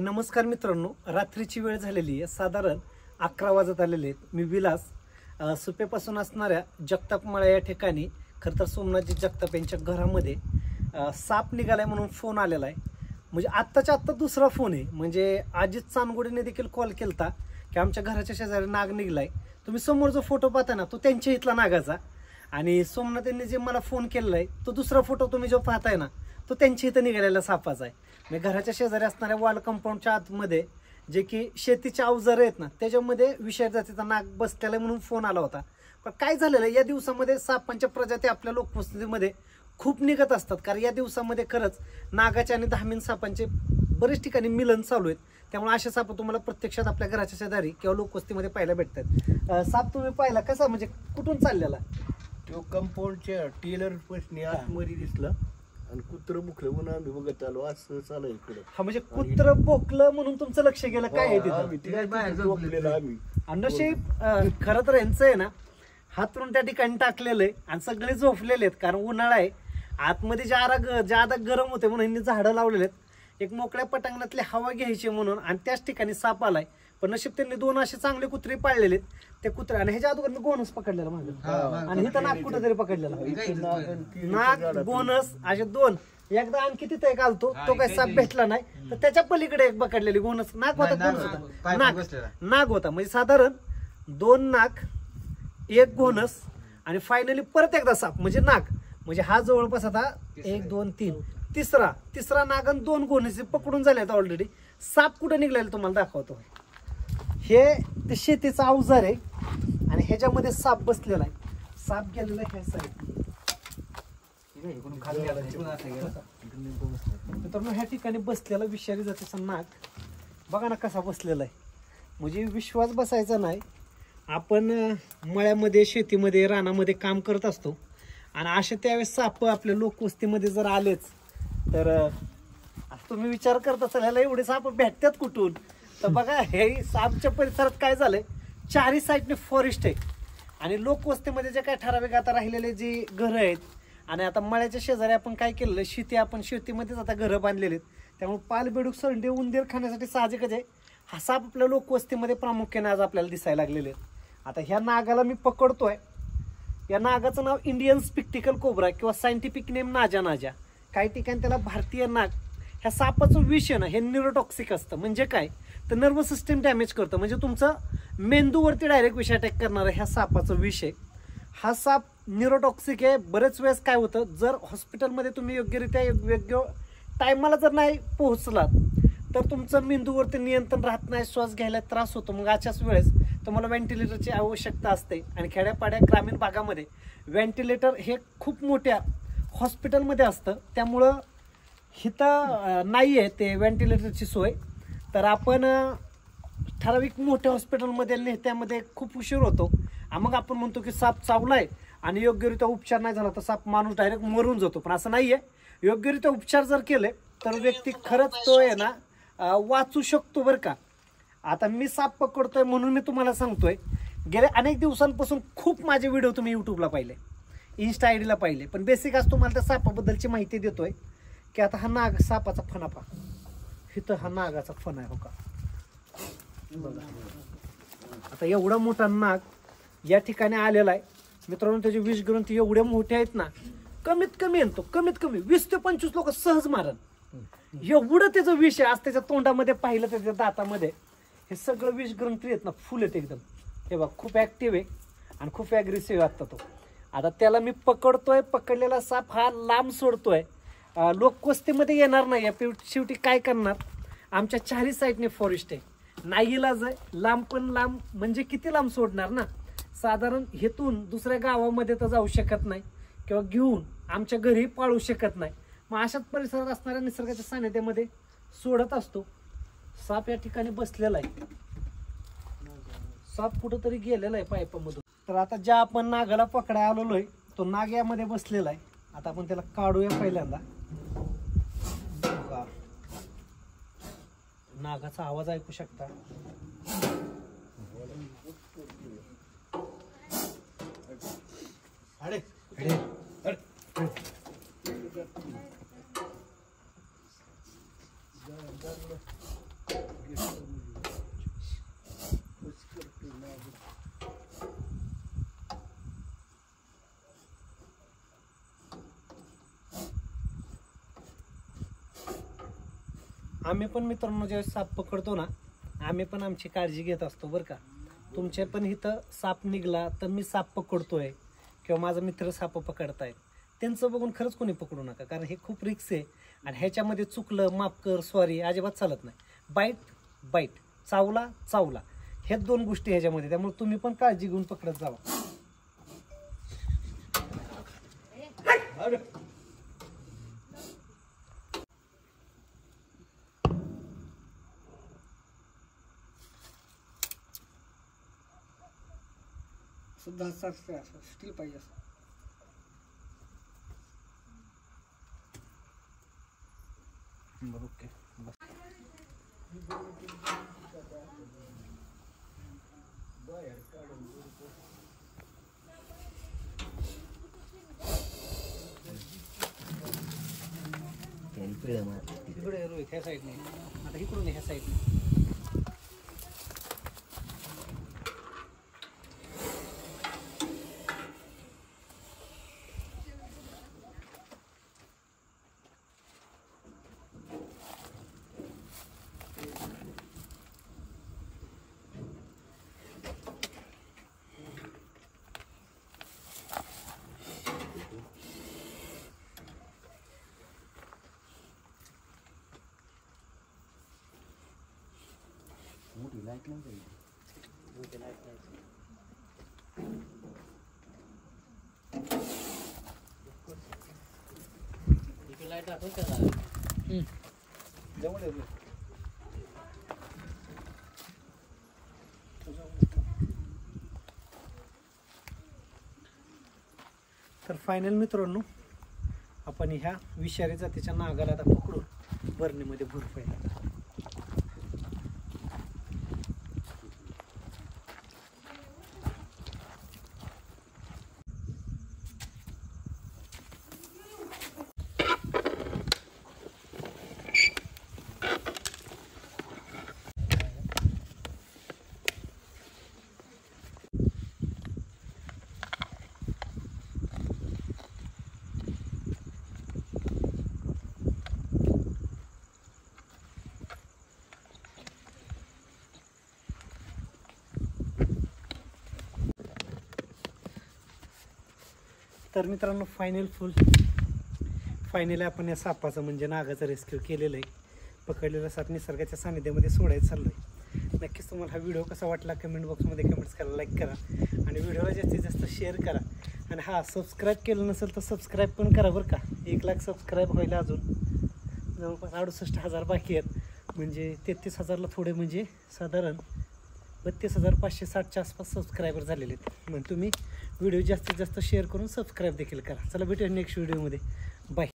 नमस्कार मित्रांनो, रात्रीची वेळ झालेली आहे. साधारण 11 वाजत आलेले आहेत. मी विलास सुपेपासून असणाऱ्या जगतापमाळा या ठिकाणी खरं तर सोमनाथजी जगताप यांच्या घरामध्ये साप निघालाय म्हणून फोन आलेला आहे. म्हणजे आत्ताच्या आत्ता दुसरा फोन आहे. म्हणजे अजित चांदगुडेने देखील कॉल केलता की आमच्या घराच्या शेजारी नाग निघलाय. तुम्ही समोर जो फोटो पाहता ना तो त्यांच्या इथला नागाचा, आणि सोमनाथ यांनी जे मला फोन केलेला आहे तो दुसरा फोटो तुम्ही जो पाहताय ना तो त्यांच्या इथं निघालेला सापाचा आहे. म्हणजे घराच्या शेजारी असणाऱ्या वॉल कंपाऊंडच्या आतमध्ये जे की शेतीचे अवजार आहेत ना त्याच्यामध्ये विषारी जातीचा नाग बसलेला म्हणून फोन आला होता. पण काय झालेलं या दिवसामध्ये सापांच्या प्रजाती आपल्या लोकवस्तीमध्ये खूप निघत असतात. कारण या दिवसामध्ये खरंच नागाच्या आणि धामीन सापांचे बरेच ठिकाणी मिलन चालू आहेत. त्यामुळे असे साप तुम्हाला प्रत्यक्षात आपल्या घराच्या शेजारी किंवा लोकवस्तीमध्ये पाहायला भेटतात. साप तुम्ही पाहिला कसा, म्हणजे कुठून चाललेला? तो कंपाऊंडच्या टेलर पसनी आतमध्ये दिसला आणि कुत्र बुकलं म्हणून आम्ही बघत आलो. असं चालू इकडे. हा म्हणजे कुत्र बोकलं म्हणून तुमचं लक्ष गेलं काय आहे तिथं? आम्ही नशीब खरं तर यांचं आहे ना हातरून त्या ठिकाणी टाकलेलं आहे आणि सगळे झोपलेले आहेत. कारण उन्हाळा आहे, आतमध्ये ज्यादा गरम होते म्हणून यांनी झाडं लावलेले आहेत. एक मोकळ्या पटांगणातली हवा घ्यायची म्हणून, आणि त्याच ठिकाणी साप आलाय. पण नशीब त्यांनी 2 असे चांगले कुत्रे पाळलेले आहेत. ते कुत्रे आणि ह्याच्या अगोदर मी गोनस पकडलेला माझं, आणि इथं नाग कुठं तरी पकडलेला. नाग गोनस असे 2. एकदा आणखी तिथे एक आलतो, तो काही साप भेटला नाही. तर त्याच्या पलीकडे एक पकडलेली गोनस नाग होता. नाग होता. म्हणजे साधारण 2 नाग, 1 गोनस आणि फायनली परत एकदा साप म्हणजे नाग. म्हणजे हा जवळपास आता 1 2 3 तिसरा नाग आणि 2 गोनस पकडून झाले आता ऑलरेडी. साप कुठं निघलेला तुम्हाला दाखवतो. हे ते शेतीचा अवजार आहे आणि ह्याच्यामध्ये साप बसलेला आहे. साप गेलेला आहे मित्रांनो. ह्या ठिकाणी बसलेला विषारी जातीचा नाग बघा ना कसा बसलेला आहे. म्हणजे विश्वास बसायचा नाही. आपण मळ्यामध्ये, शेतीमध्ये, रानामध्ये काम करत असतो आणि असे त्यावेळेस साप आपल्या लोकवस्तीमध्ये जर आलेच तर तुम्ही विचार करत असाल ह्याला एवढे साप भेटतात कुठून. तर बघा हे सापच्या परिसरात काय झालंय, 4ही साईडने फॉरेस्ट आहे आणि लोकवस्तीमध्ये जे काय ठराविक आता राहिलेले जे घरं आहेत आणि आता मळ्याच्या शेजारी आपण काय केलेलं शेती, आपण शेतीमध्येच आता घरं बांधलेली आहेत. त्यामुळे पाल, बेडूक, सरंडे, उंदीर खाण्यासाठी साहजिकच आहे हा साप आपल्या लोकवस्तीमध्ये प्रामुख्याने आज आपल्याला दिसायला लागलेले आहेत. आता ह्या नागाला मी पकडतोय. या नागाचं नाव इंडियन स्पिक्टिकल कोब्रा किंवा सायंटिफिक नेम नाजा. काही ठिकाणी त्याला भारतीय नाग. ह्या सापाचं विष आहे ना हे न्यूरोटॉक्सिक असतं. म्हणजे काय तर नर्वस सिस्टीम डॅमेज करतं. म्हणजे तुमचं मेंदूवरती डायरेक्ट विष अटॅक करणारं ह्या सापाचं विष आहे. हा साप न्यूरोटॉक्सिक आहे. बरेच वेळेस काय होतं, जर हॉस्पिटलमध्ये तुम्ही योग्यरित्या योग्य टायमाला जर नाही पोहोचलात तर तुमचं मेंदूवरती नियंत्रण राहत नाही, श्वास घ्यायला त्रास होतो. मग अशाच वेळेस तुम्हाला व्हेंटिलेटरची आवश्यकता असते. आणि खेड्यापाड्या ग्रामीण भागामध्ये व्हेंटिलेटर हे खूप मोठ्या हॉस्पिटलमध्ये असतं. त्यामुळं इथं नाही आहे ते व्हेंटिलेटरची सोय. तर आपण ठराविक मोठ्या हॉस्पिटलमध्ये नेत्यामध्ये खूप उशीर होतो. मग आपण म्हणतो की साप चावलाय आणि योग्यरित्या उपचार नाही झाला तर साप माणूस डायरेक्ट मरून जातो. पण असं नाहीये. योग्यरित्या उपचार जर केले तर व्यक्ती खरंच तो आहे ना वाचू शकतो बरं का. आता मी साप पकडतोय म्हणून मी तुम्हाला सांगतोय. गेल्या अनेक दिवसांपासून खूप माझे व्हिडिओ तुम्ही युट्यूबला पाहिले, इन्स्टा आयडीला पाहिले. पण बेसिक आज तुम्हाला त्या सापाबद्दलची माहिती देतोय की आता हा नाग, सापाचा फणा पहा. इथं हा नागाचा फणा आहे हो का. आता एवढा मोठा नाग या ठिकाणी आलेला आहे मित्रांनो. त्याचे विषग्रंथी एवढे मोठे आहेत ना, कमीत कमी 20 ते 25 लोक सहज मारण एवढं त्याचं विष आहे. आज त्याच्या तोंडामध्ये पाहिलं, त्याच्या दातामध्ये हे सगळं विषग्रंथी आहेत ना, फुल आहेत एकदम. हे बघ खूप ऍक्टिव्ह आहे आणि खूप ऍग्रेसिव्ह आहे आता तो. आता त्याला मी पकडतोय. पकडलेला साप हा लांब सोडतोय. लोकवस्तीमध्ये येणार नाही. शेवटी काय करणार, आमच्या 4ही साईडने फॉरेस्ट आहे. नाईलाज आहे. लांब पण लांब म्हणजे किती लांब सोडणार ना. साधारण हेतून दुसऱ्या गावामध्ये तर जाऊ शकत नाही किंवा घेऊन आमच्या घरी पाळू शकत नाही. मग अशाच परिसरात असणाऱ्या निसर्गाच्या सानिध्यामध्ये सोडत असतो. साप या ठिकाणी बसलेला आहे. साप कुठंतरी गेलेला आहे पाईपामधून. तर आता ज्या आपण नागाला पकडायला आलेलोय तो नाग यामध्ये बसलेला आहे. आता आपण त्याला काढूया पहिल्यांदा. नागाचा आवाज ऐकू शकता. अरे आम्ही पण मित्रांनो ज्यावेळेस साप पकडतो ना, आम्ही पण आमची काळजी घेत असतो बरं का. तुमच्या पण इथं साप निघला तर मी साप पकडतोय किंवा माझा मित्र साप पकडतायत, त्यांचं बघून खरंच कोणी पकडू नका, कारण हे खूप रिक्स आहे. आणि ह्याच्यामध्ये चुकलं माफ कर सॉरी अजिबात चालत नाही. बाईट बाईट, चावला चावला, ह्याच दोन गोष्टी ह्याच्यामध्ये. त्यामुळे तुम्ही पण काळजी घेऊन पकडत जावा. सुद्धा स्टील पाहिजे असं. ओके तिकडे रोहित ह्या साईडने, आता इकडून ह्या साईडने. मोठी लाईट नाही लाईट दाखवत जवळ आहे. तर फायनल मित्रांनो, आपण ह्या विषारी जातीच्या नागाला आता पकडून बरणीमध्ये भरपायला. तर मित्रांनो फायनली आपण या सापाचं म्हणजे नागाचं रेस्क्यू केलेलं आहे. पकडलेला साप निसर्गाच्या सानिध्यामध्ये सोडायचं चाललं आहे. नक्कीच तुम्हाला हा व्हिडिओ कसा वाटला कमेंट बॉक्समध्ये कमेंट्स करा, लाईक करा आणि व्हिडिओला जास्तीत जास्त शेअर करा. आणि हा सबस्क्राईब केलं नसेल तर सबस्क्राईब पण करा बरं का. 1 लाख सबस्क्राईब व्हायला अजून जवळपास 68,000 बाकी आहेत. म्हणजे 33,000ला थोडे म्हणजे साधारण 32,560च्या आसपास सबस्क्रायबर झालेले आहेत. मग तुम्ही व्हिडिओ जास्तीत जास्त शेअर करून सबस्क्राईब देखील करा. चला भेटूया नेक्स्ट व्हिडिओमध्ये. बाय.